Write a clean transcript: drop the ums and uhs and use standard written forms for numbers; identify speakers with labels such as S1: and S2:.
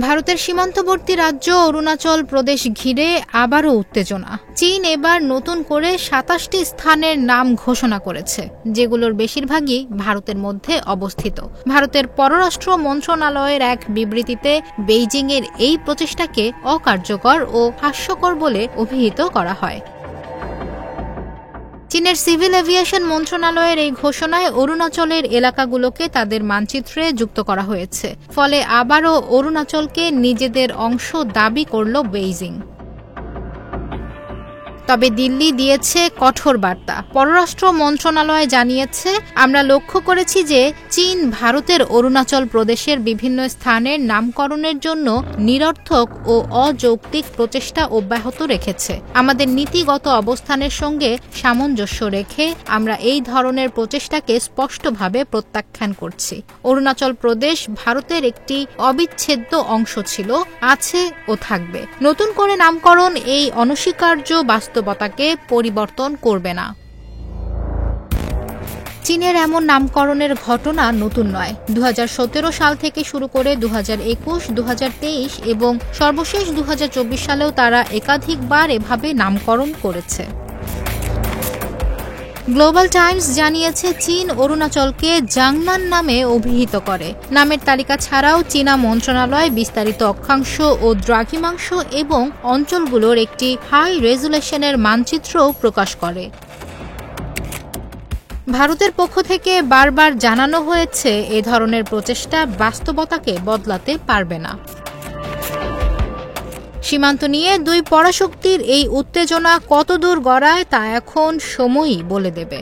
S1: ভারতের সীমান্তবর্তী রাজ্য অরুণাচল প্রদেশ ঘিরে আবারও উত্তেজনা। চীন এবার নতুন করে ২৭টি স্থানের নাম ঘোষণা করেছে, যেগুলোর বেশিরভাগই ভারতের মধ্যে অবস্থিত। ভারতের পররাষ্ট্র মন্ত্রণালয়ের এক বিবৃতিতে বেইজিংয়ের এই প্রচেষ্টাকে অকার্যকর ও হাস্যকর বলে অভিহিত করা হয়। চীনের সিভিল এভিয়েশন মন্ত্রণালয়ের এই ঘোষণায় অরুণাচলের এলাকাগুলোকে তাদের মানচিত্রে যুক্ত করা হয়েছে। ফলে আবারও অরুণাচলকে নিজেদের অংশ দাবি করল বেইজিং। তবে দিল্লি দিয়েছে কঠোর বার্তা। পররাষ্ট্র মন্ত্রণালয় জানিয়েছে, আমরা লক্ষ্য করেছি যে চীন ভারতের অরুণাচল প্রদেশের বিভিন্ন স্থানের নামকরণের জন্য নিরর্থক ও অযৌক্তিক প্রচেষ্টা অব্যাহত রেখেছে। আমাদের নীতিগত অবস্থানের সঙ্গে সামঞ্জস্য রেখে আমরা এই ধরনের প্রচেষ্টাকে স্পষ্টভাবে প্রত্যাখ্যান করছি। অরুণাচল প্রদেশ ভারতের একটি অবিচ্ছেদ্য অংশ ছিল, আছে ও থাকবে। নতুন করে নামকরণ এই অনস্বীকার্য বাস্তবতাকে পরিবর্তন করবে না। চীনের এমন নামকরণের ঘটনা নতুন নয়। ২০১৭ সাল থেকে শুরু করে ২০২১, ২০২৩ এবং সর্বশেষ ২০২৪ সালেও তারা একাধিকবার এভাবে নামকরণ করেছে। গ্লোবাল টাইমস জানিয়েছে, চীন অরুণাচলকে জাংনান নামে অভিহিত করে। নামের তালিকা ছাড়াও চীনা মন্ত্রণালয় বিস্তারিত অক্ষাংশ ও দ্রাঘিমাংশ এবং অঞ্চলগুলোর একটি হাই রেজুলেশনের মানচিত্রও প্রকাশ করে। ভারতের পক্ষ থেকে বারবার জানানো হয়েছে, এ ধরনের প্রচেষ্টা বাস্তবতাকে বদলাতে পারবে না। সীমান্ত নিয়ে দুই পরাশক্তির এই উত্তেজনা কতদূর গড়ায় তা এখন সময়ই বলে দেবে।